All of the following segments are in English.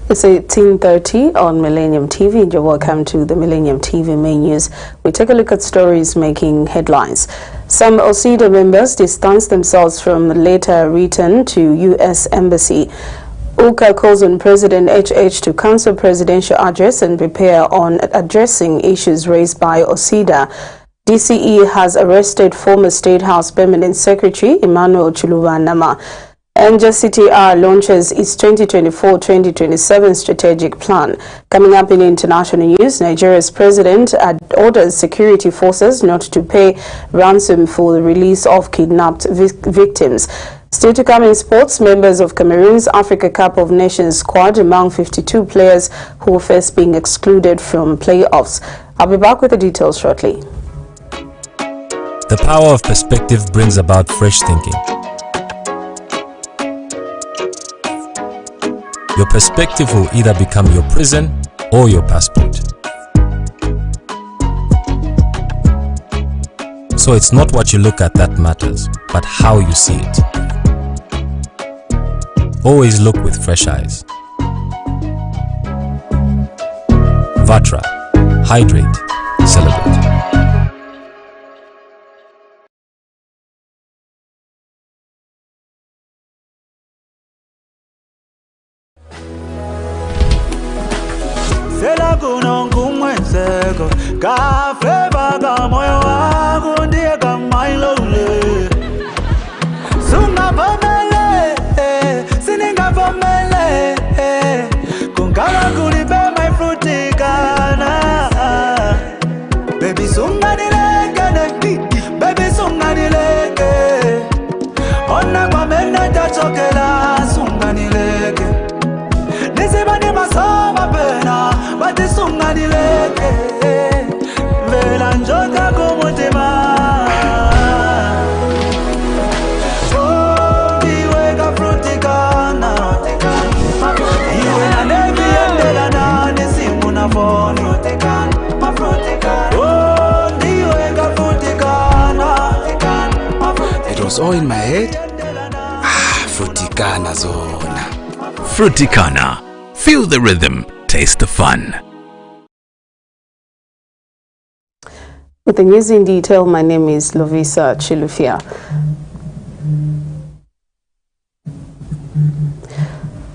It's 18:30 on Millennium TV, and you're welcome to the Millennium TV main news. We take a look at stories making headlines. Some OCIDA members distanced themselves from the letter written to U.S. Embassy. UCA calls on President HH to cancel presidential address and prepare on addressing issues raised by OCIDA. DCE has arrested former State House Permanent Secretary EMMANUEL CHILUBANAMA. And JCTR launches its 2024-2027 strategic plan. Coming up in international news, Nigeria's president orders security forces not to pay ransom for the release of kidnapped victims. Still to come in sports, members of Cameroon's Africa Cup of Nations squad among 52 players who will face being excluded from playoffs. I'll be back with the details shortly. The power of perspective brings about fresh thinking. Your perspective will either become your prison or your passport. So it's not what you look at that matters, but how you see it. Always look with fresh eyes. Vatra. Hydrate. Celebrate. Sela kunongu mwenzeko kafe baga moyo wangu ndiye kama ilole sungavomele siningavomele kungala kulibe my frutikana baby sunganileke baby sunganileke ona kwa mena tachokela sunganileke nisibani masoma pena bati sunganileke vela njoka kumutima iweka frutikana iwe na nevi endela na nisimu na foni iweka frutikana. It was all in my head. Frutikana zona. Frutikana. Feel the rhythm, taste the fun. With the news in detail, my name is Lovisa Chilufia.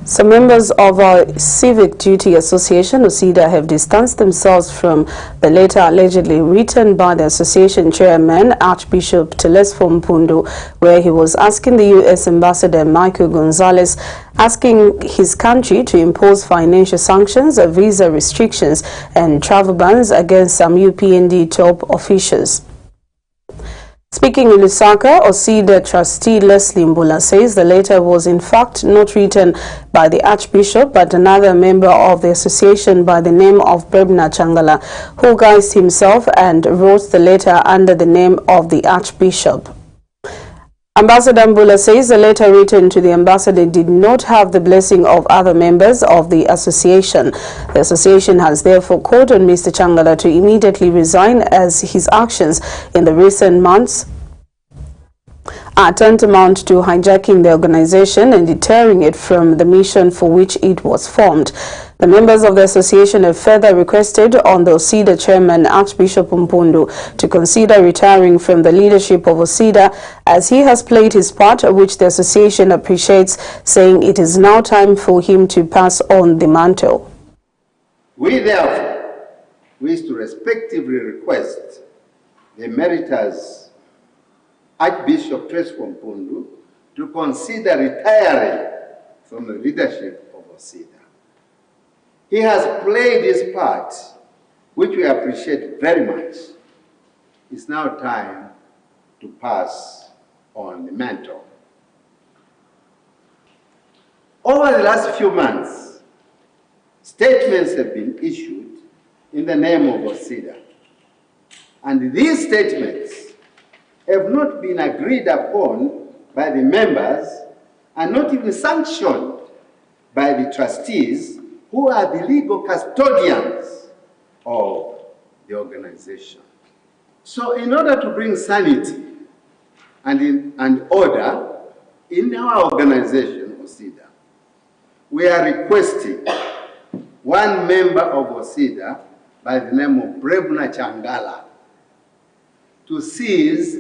Some members of our Civic Duty Association, OCIDA, have distanced themselves from the letter allegedly written by the association chairman, Archbishop Telesfo Mpundu, where he was asking the U.S. Ambassador Michael Gonzalez, asking his country to impose financial sanctions, visa restrictions, and travel bans against some UPND top officials. Speaking in Lusaka, OCIDA trustee Leslie Mbula says the letter was in fact not written by the Archbishop but another member of the association by the name of Brebna Changala, who guised himself and wrote the letter under the name of the Archbishop. Ambassador Mbula says the letter written to the ambassador did not have the blessing of other members of the association. The association has therefore called on Mr. Changala to immediately resign, as his actions in the recent months are tantamount to hijacking the organization and deterring it from the mission for which it was formed. The members of the association have further requested on the OCIDA chairman, Archbishop Mpundu, to consider retiring from the leadership of OCIDA, as he has played his part, which the association appreciates, saying it is now time for him to pass on the mantle. We therefore wish to respectively request the emeritus Archbishop Telesfo Mpundu to consider retiring from the leadership of OCIDA. He has played his part, which we appreciate very much. It's now time to pass on the mantle. Over the last few months, statements have been issued in the name of OCIDA, and these statements have not been agreed upon by the members and not even sanctioned by the trustees, who are the legal custodians of the organization. So in order to bring sanity and order in our organization, OCIDA, we are requesting one member of OCIDA by the name of Brebna Changala to cease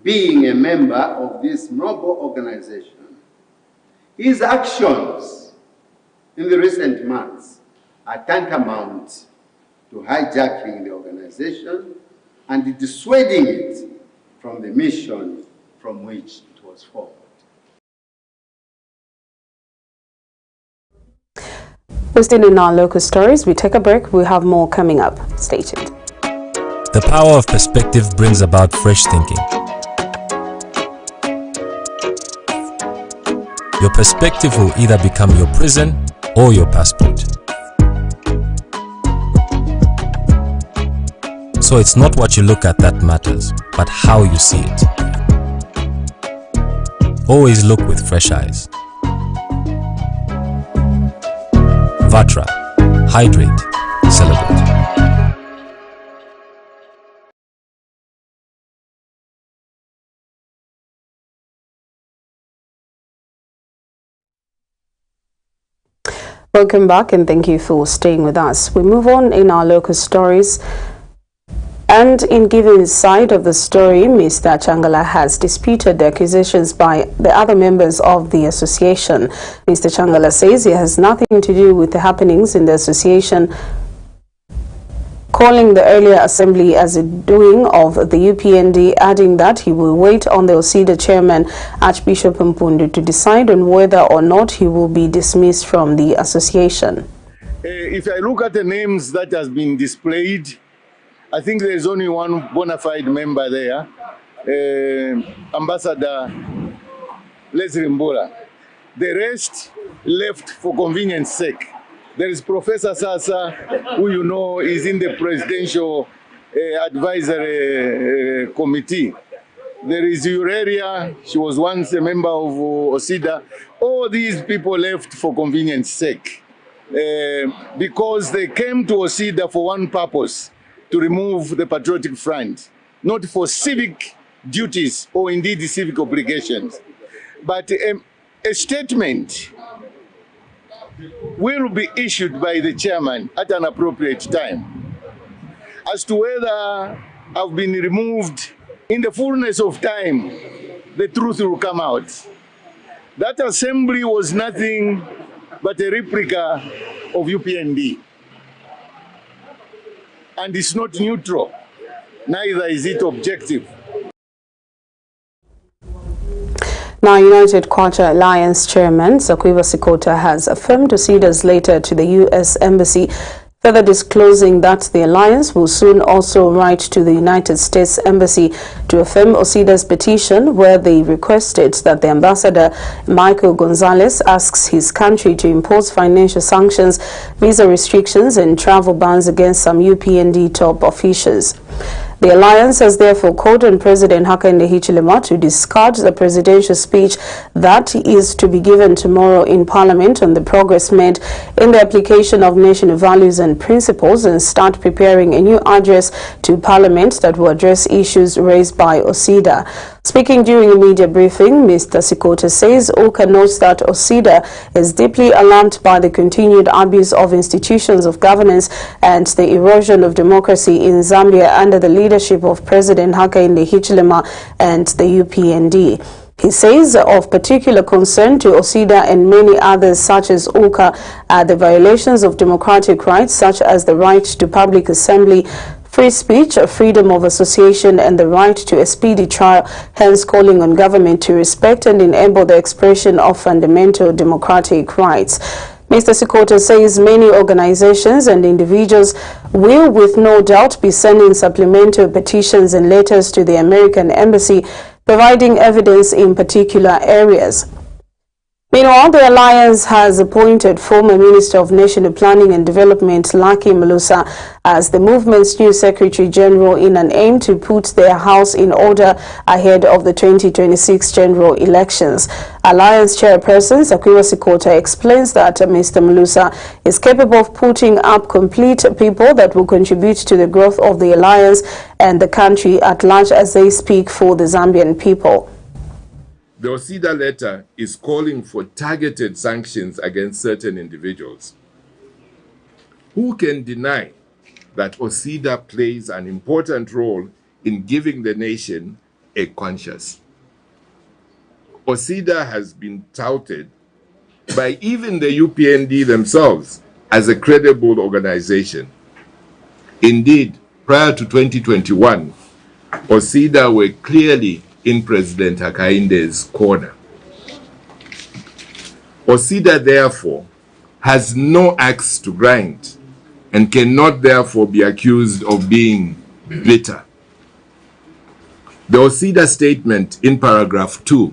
being a member of this noble organization. His actions in the recent months are tantamount to hijacking the organization and dissuading it from the mission from which it was formed. Listed in our local stories, we take a break. We have more coming up. Stay tuned. The power of perspective brings about fresh thinking. Your perspective will either become your prison or your passport. So it's not what you look at that matters, but how you see it. Always look with fresh eyes. Vatra. Hydrate. Celebrate. Welcome back and thank you for staying with us. We move on in our local stories. And in giving his side of the story, Mr. Changala has disputed the accusations by the other members of the association. Mr. Changala says he has nothing to do with the happenings in the association, calling the earlier assembly as a doing of the UPND, adding that he will wait on the OCIDA chairman, Archbishop Mpundu, to decide on whether or not he will be dismissed from the association. If I look at the names that has been displayed, I think there is only one bona fide member there, Ambassador Leslie Mbola. The rest left for convenience sake. There is Professor Sasa, who you know is in the Presidential Advisory Committee. There is Ureria, she was once a member of OCIDA. All these people left for convenience sake because they came to OCIDA for one purpose: to remove the Patriotic Front, not for civic duties or indeed civic obligations. But a statement will be issued by the chairman at an appropriate time as to whether I've been removed. In the fullness of time, the truth will come out. That assembly was nothing but a replica of UPND. And it's not neutral, neither is it objective. Now, United Kwacha Alliance Chairman Sakwiba Sikota has affirmed OCIDA'S letter to the U.S. Embassy, further disclosing that the alliance will soon also write to the United States Embassy to affirm OCIDA'S petition, where they requested that the ambassador Michael Gonzalez asks his country to impose financial sanctions, visa restrictions and travel bans against some UPND top officials. The alliance has therefore called on President Hakainde Hichilema to discard the presidential speech that is to be given tomorrow in Parliament on the progress made in the application of national values and principles, and start preparing a new address to Parliament that will address issues raised by OCIDA. Speaking during a media briefing, Mr. Sikota says OCA notes that OCIDA is deeply alarmed by the continued abuse of institutions of governance and the erosion of democracy in Zambia under the leadership of President Hakainde Hichilema and the UPND. He says of particular concern to OCIDA and many others such as OCA are the violations of democratic rights such as the right to public assembly, free speech, freedom of association and the right to a speedy trial, hence calling on government to respect and enable the expression of fundamental democratic rights. Mr. Sikota says many organizations and individuals will with no doubt be sending supplemental petitions and letters to the American Embassy, providing evidence in particular areas. Meanwhile, the alliance has appointed former Minister of National Planning and Development Lucky Malusa as the movement's new Secretary General in an aim to put their house in order ahead of the 2026 general elections. Alliance Chairperson Sakwiba Sikota explains that Mr. Malusa is capable of putting up complete people that will contribute to the growth of the alliance and the country at large as they speak for the Zambian people. The OCIDA letter is calling for targeted sanctions against certain individuals. Who can deny that OCIDA plays an important role in giving the nation a conscience? OCIDA has been touted by even the UPND themselves as a credible organization. Indeed, prior to 2021, OCIDA were clearly in President Hakainde's corner. OCIDA, therefore, has no axe to grind and cannot therefore be accused of being bitter. The OCIDA statement in paragraph 2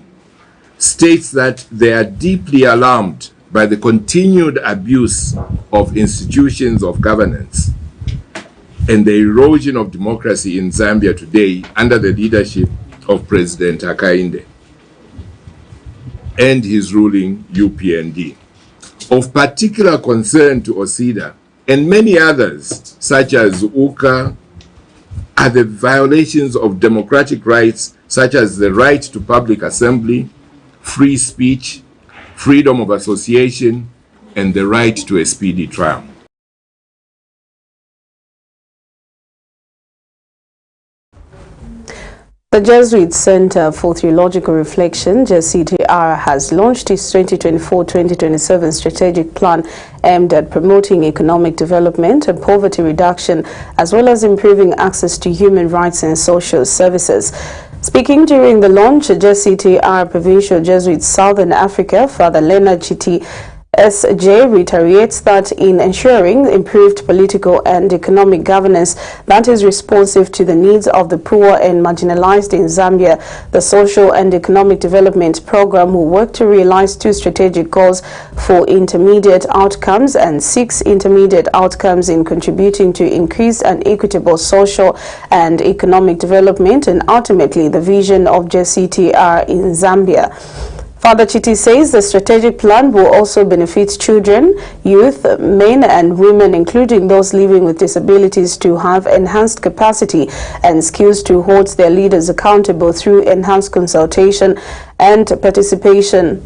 states that they are deeply alarmed by the continued abuse of institutions of governance and the erosion of democracy in Zambia today under the leadership of President Hakainde and his ruling UPND. Of particular concern to OCIDA and many others, such as UCA, are the violations of democratic rights, such as the right to public assembly, free speech, freedom of association, and the right to a speedy trial. The Jesuit Center for Theological Reflection, JCTR, has launched its 2024-2027 strategic plan aimed at promoting economic development and poverty reduction, as well as improving access to human rights and social services. Speaking during the launch, JCTR Provincial Jesuit Southern Africa, Father Leonard Chiti SJ reiterates that in ensuring improved political and economic governance that is responsive to the needs of the poor and marginalized in Zambia, the Social and Economic Development Program will work to realize 2 strategic goals for intermediate outcomes and 6 intermediate outcomes in contributing to increased and equitable social and economic development and ultimately the vision of JCTR in Zambia. Father Chiti says the strategic plan will also benefit children, youth, men and women, including those living with disabilities, to have enhanced capacity and skills to hold their leaders accountable through enhanced consultation and participation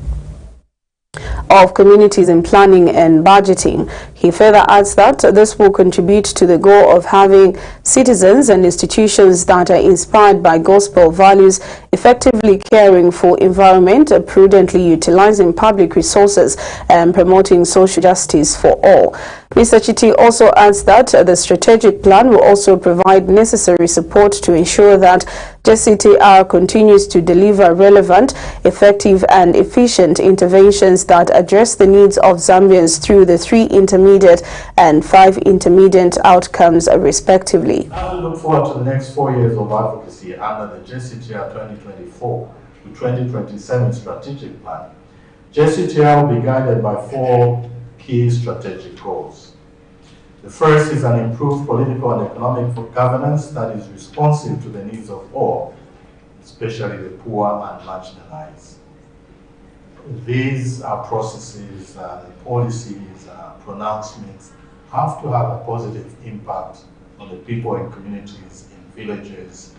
of communities in planning and budgeting. He further adds that this will contribute to the goal of having citizens and institutions that are inspired by gospel values, effectively caring for environment, prudently utilizing public resources, and promoting social justice for all. Mr. Chiti also adds that the strategic plan will also provide necessary support to ensure that JCTR continues to deliver relevant, effective and efficient interventions that address the needs of Zambians through the 3 intermediate and 5 intermediate outcomes respectively. As we look forward to the next 4 years of advocacy under the JCTR 2024 to 2027 strategic plan, JCTR will be guided by 4 key strategic goals. The first is an improved political and economic governance that is responsive to the needs of all, especially the poor and marginalized. These processes, the policies, pronouncements have to have a positive impact on the people in communities, in villages,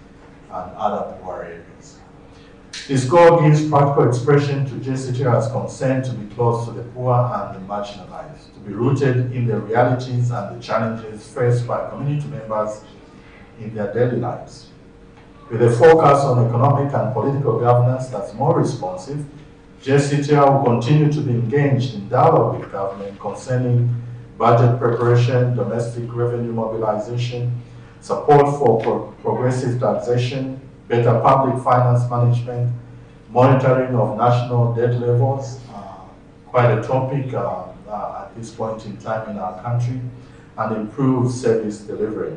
and other poor areas. This goal gives practical expression to JCTR's concern to be close to the poor and the marginalized, to be rooted in the realities and the challenges faced by community members in their daily lives. With a focus on economic and political governance that's more responsive, JCTR will continue to be engaged in dialogue with government concerning budget preparation, domestic revenue mobilization, support for progressive taxation, better public finance management, monitoring of national debt levels, quite a topic at this point in time in our country, and improved service delivery.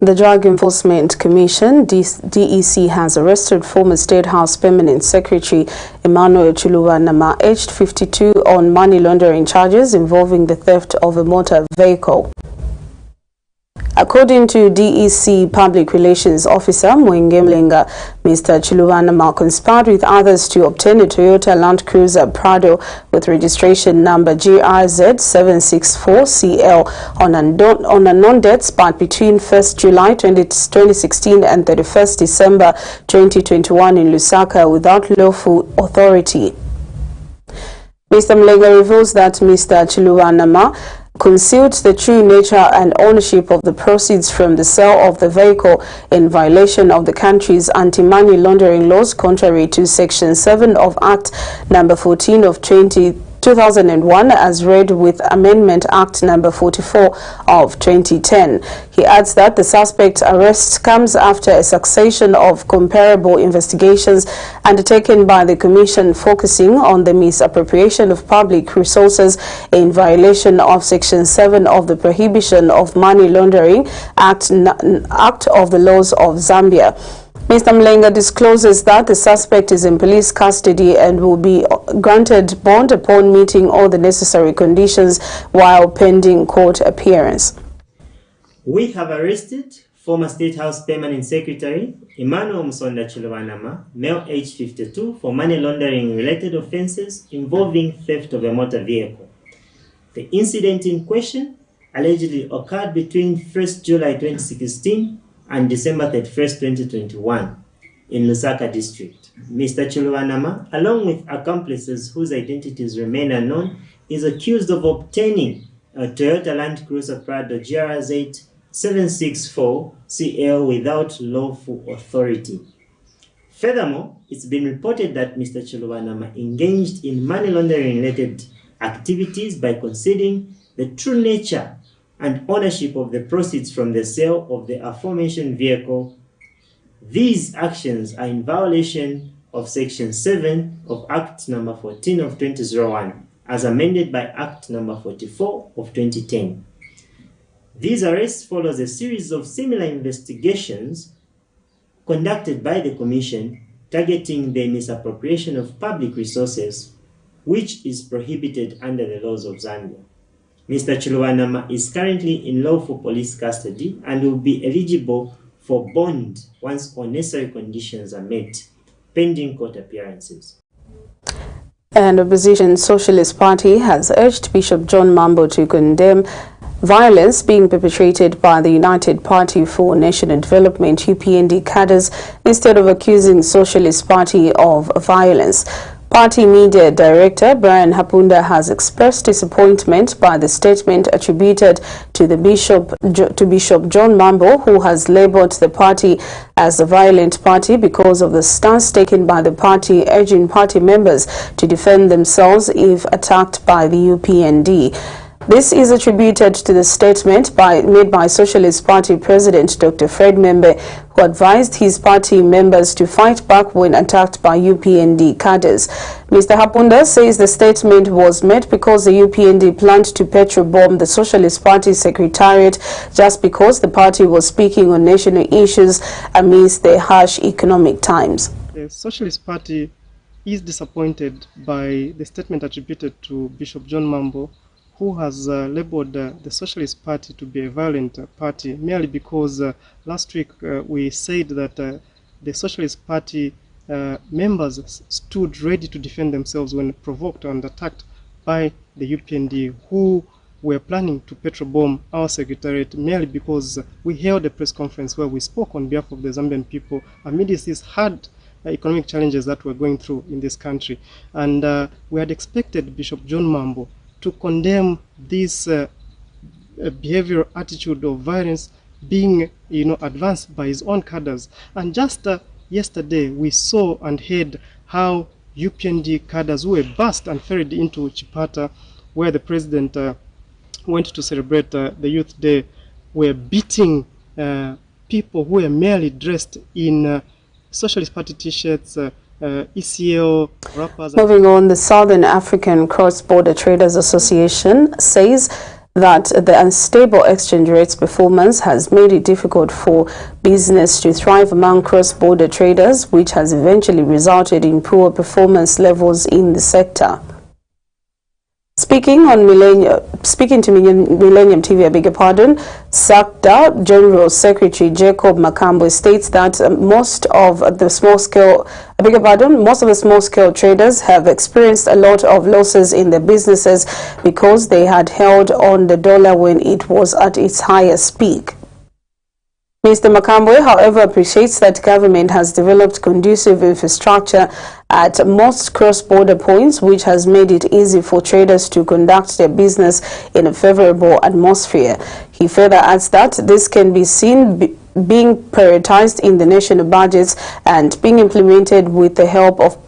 The Drug Enforcement Commission, DEC, has arrested former State House Permanent Secretary EMMANUEL CHILUBANAMA, aged 52, on money laundering charges involving the theft of a motor vehicle. According to DEC Public Relations Officer Mwenge Mlenga, Mr. Chilubanama conspired with others to obtain a Toyota Land Cruiser Prado with registration number GRZ764CL on a non-debt spot between 1st July 2016 and 31st December 2021 in Lusaka without lawful authority. Mr. Mlenga reveals that Mr. Chilubanama concealed the true nature and ownership of the proceeds from the sale of the vehicle in violation of the country's anti-money laundering laws, contrary to Section 7 of Act Number 14 of 2001 as read with Amendment Act Number 44 of 2010. He adds that the suspect's arrest comes after a succession of comparable investigations undertaken by the Commission focusing on the misappropriation of public resources in violation of Section 7 of the Prohibition of Money Laundering Act of the Laws of Zambia. Mr. Mlenga discloses that the suspect is in police custody and will be granted bond upon meeting all the necessary conditions while pending court appearance. We have arrested former State House Permanent Secretary Emmanuel Chilubanama, male age 52, for money laundering related offences involving theft of a motor vehicle. The incident in question allegedly occurred between 1st July 2016 and December 31st, 2021 in Lusaka district. Mr. Chilubanama, along with accomplices whose identities remain unknown, is accused of obtaining a Toyota Land Cruiser Prado GRZ764CL without lawful authority. Furthermore, it's been reported that Mr. Chilubanama engaged in money laundering related activities by concealing the true nature and ownership of the proceeds from the sale of the aforementioned vehicle. These actions are in violation of Section 7 of Act Number 14 of 2001, as amended by Act Number 44 of 2010. These arrests follows a series of similar investigations conducted by the Commission targeting the misappropriation of public resources, which is prohibited under the laws of Zambia. Mr. Chilubanama is currently in lawful police custody and will be eligible for bond once all necessary conditions are met, pending court appearances. And opposition Socialist Party has urged Bishop John Mambo to condemn violence being perpetrated by the United Party for National Development UPND cadres instead of accusing Socialist Party of violence. Party Media Director Brian Hapunda has expressed disappointment by the statement attributed to Bishop John Mambo, who has labelled the party as a violent party because of the stance taken by the party, urging party members to defend themselves if attacked by the UPND. This is attributed to the statement made by Socialist Party President Dr. Fred Membe, who advised his party members to fight back when attacked by UPND cadres. Mr. Hapunda says the statement was made because the UPND planned to petrol bomb the Socialist Party Secretariat just because the party was speaking on national issues amidst the harsh economic times. The Socialist Party is disappointed by the statement attributed to Bishop John Mambo, who has labeled the Socialist Party to be a violent party, merely because last week we said that the Socialist Party members stood ready to defend themselves when provoked and attacked by the UPND, who were planning to petrol bomb our secretariat, merely because we held a press conference where we spoke on behalf of the Zambian people amidst these hard economic challenges that we're going through in this country. And we had expected Bishop John Mambo to condemn this behavioral attitude of violence being, advanced by his own cadres. And just yesterday, we saw and heard how UPND cadres who were bussed and ferried into Chipata, where the president went to celebrate the Youth Day, were beating people who were merely dressed in Socialist Party t-shirts, ECL rappers. Moving on, the Southern African Cross-Border Traders Association says that the unstable exchange rates performance has made it difficult for business to thrive among cross-border traders, which has eventually resulted in poor performance levels in the sector. Speaking to Millennium TV, I beg your pardon, SACDA General Secretary Jacob Makambwe states that most of the small-scale traders have experienced a lot of losses in their businesses because they had held on the dollar when it was at its highest peak. Mr. Makambwe, however, appreciates that government has developed conducive infrastructure at most cross-border points, which has made it easy for traders to conduct their business in a favorable atmosphere. He further adds that this can be seen being prioritized in the national budgets and being implemented with the help of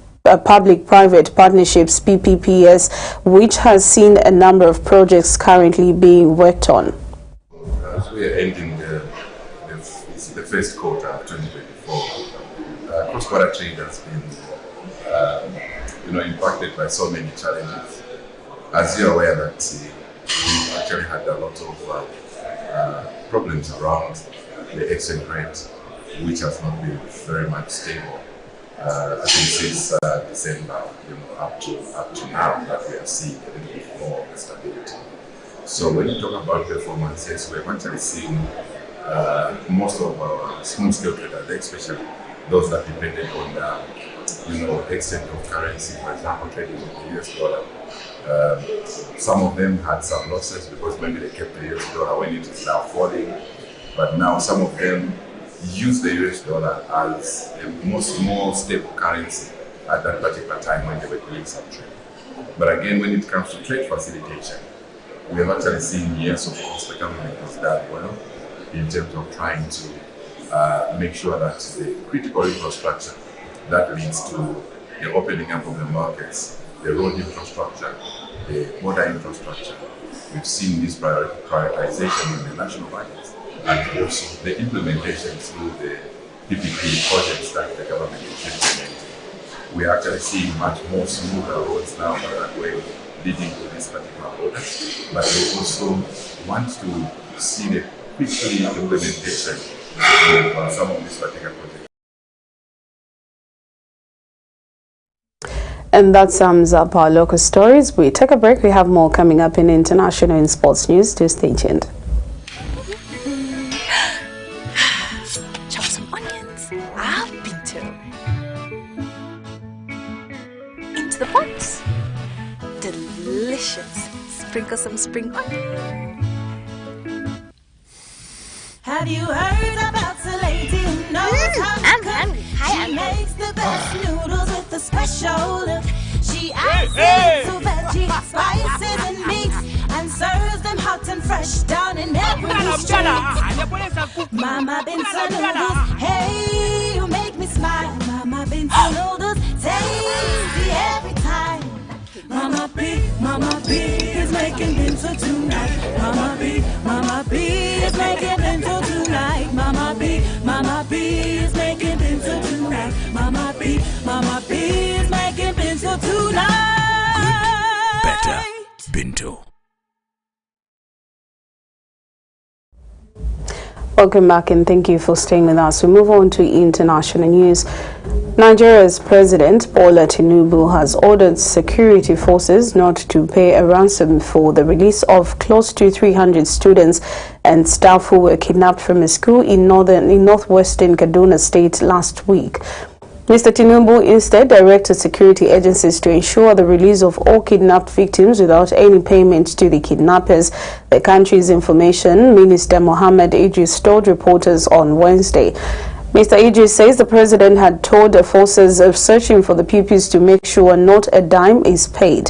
public-private partnerships, PPPs, which has seen a number of projects currently being worked on. As we are ending the first quarter of 2024, cross-border trade has been impacted by so many challenges. As you're aware that we actually had a lot of problems around the exchange rate, which has not been very much stable. I think since December, up to now, that we are seeing a little bit more stability. So when you talk about performances, we have actually seen most of our small-scale traders, especially those that depended on exchange of currency, for example, trading with the US dollar. Some of them had some losses because maybe they kept the US dollar when it is now falling. But now some of them use the US dollar as a more stable currency at that particular time when they were doing some trade. But again, when it comes to trade facilitation, we have actually seen, yes, of course, the government has done well in terms of trying to make sure that the critical infrastructure that leads to the opening up of the markets, the road infrastructure, the border infrastructure, we've seen this prioritization in the national budgets and also the implementation through the PPP projects that the government is implementing. We are actually seeing much more smoother roads now that way leading to this particular border, but we also want to see the quickly implementation of some of these particular projects. And that sums up our local stories. We take a break. We have more coming up in international and sports news. Do stay tuned. Chop some onions. I've been to. Into the pots. Delicious. Sprinkle some spring onion. Have you heard about the lady who knows how to cook? She makes the best noodles with a special look. She adds to veggie, spices and meats and serves them hot and fresh down in every street. Mama Benson noodles, hey, you make me smile. Mama Benson noodles, tasty every time. Mama B is making bento tonight. Mama B is making bento tonight. Mama B is making bento tonight. Mama B is making bento tonight. Better bento. Welcome back and thank you for staying with us. We move on to international news. Nigeria's President Bola Tinubu has ordered security forces not to pay a ransom for the release of close to 300 students and staff who were kidnapped from a school in northwestern Kaduna State last week. Mr. Tinubu instead directed security agencies to ensure the release of all kidnapped victims without any payment to the kidnappers, the country's information minister Mohammed Idris told reporters on Wednesday. Mr. Idris says the president had told the forces of searching for the pupils to make sure not a dime is paid.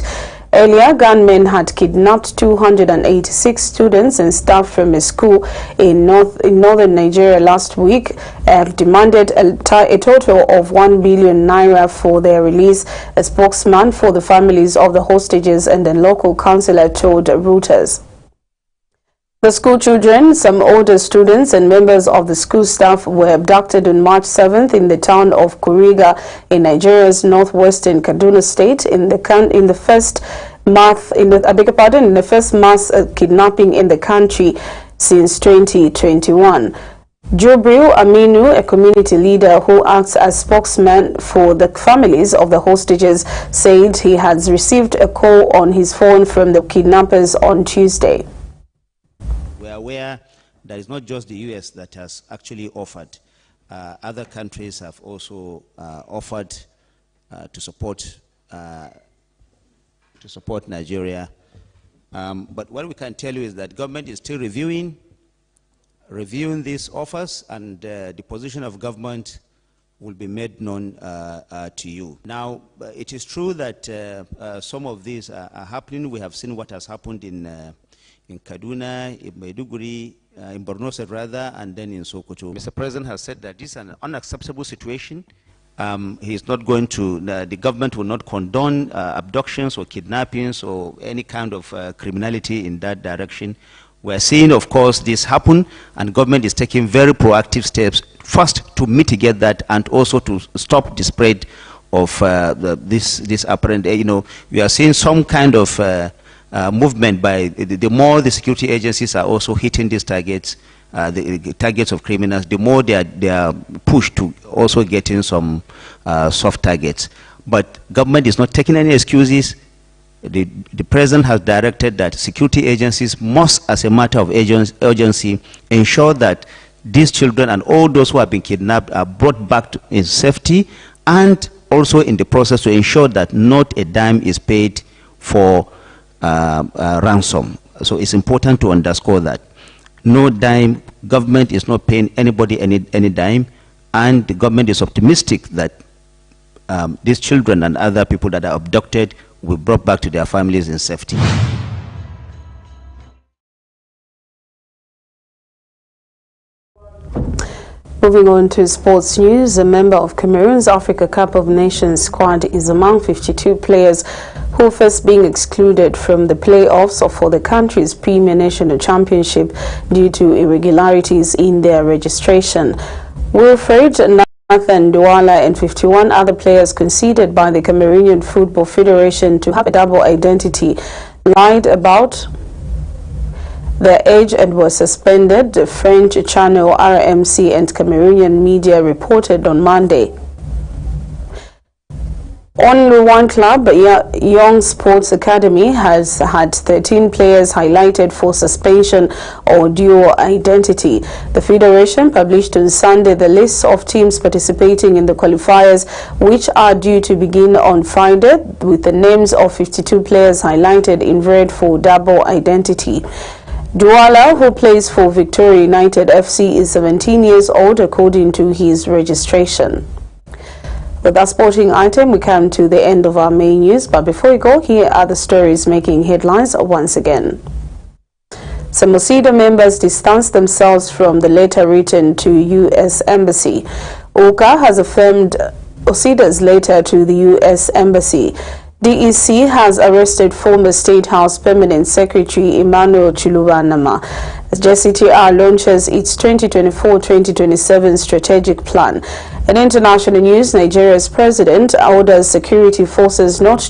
Earlier, gunmen had kidnapped 286 students and staff from a school in northern Nigeria last week and demanded a total of 1 billion naira for their release, a spokesman for the families of the hostages and the local councillor told Reuters. The school children, some older students and members of the school staff were abducted on March 7th in the town of Kuriga in Nigeria's northwestern Kaduna State in the first mass kidnapping in the country since 2021. Jubril Aminu, a community leader who acts as spokesman for the families of the hostages, said he has received a call on his phone from the kidnappers on Tuesday. We are aware that it's not just the US that has actually offered. Other countries have also offered to support Nigeria. But what we can tell you is that government is still reviewing these offers, and the position of government will be made known to you. Now, it is true that some of these are happening. We have seen what has happened in Kaduna, in Maiduguri, in Borno State rather, and then in Sokoto. Mr. President has said that this is an unacceptable situation. He is not going to, the government will not condone abductions or kidnappings or any kind of criminality in that direction. We're seeing, of course, this happen, and government is taking very proactive steps, first to mitigate that and also to stop the spread of this apparent, we are seeing some kind of movement by, the more the security agencies are also hitting these targets, the targets of criminals, the more they are pushed to also getting some soft targets. But government is not taking any excuses. The president has directed that security agencies must, as a matter of urgency, ensure that these children and all those who have been kidnapped are brought back in safety, and also in the process to ensure that not a dime is paid for ransom. So it's important to underscore that. No dime, government is not paying anybody any dime, and the government is optimistic that these children and other people that are abducted will be brought back to their families in safety. Moving on to sports news, a member of Cameroon's Africa Cup of Nations squad is among 52 players who are first being excluded from the playoffs for the country's Premier National Championship due to irregularities in their registration. Wilfred Nathan Douala and 51 other players considered by the Cameroonian Football Federation to have a double identity lied about their age and were suspended, the French channel RMC and Cameroonian media reported on Monday. Only one club, Young Sports Academy, has had 13 players highlighted for suspension or dual identity. The Federation published on Sunday the list of teams participating in the qualifiers, which are due to begin on Friday, with the names of 52 players highlighted in red for double identity. Douala, who plays for Victoria United FC, is 17 years old according to his registration. With that sporting item, we come to the end of our main news. But before we go, here are the stories making headlines once again. Some OCIDA members distanced themselves from the letter written to U.S. Embassy. OCA has affirmed OCIDA'S letter to the U.S. Embassy. DEC has arrested former State House Permanent Secretary EMMANUEL CHILUBANAMA as JCTR launches its 2024-2027 strategic plan. In international news, Nigeria's president orders security forces not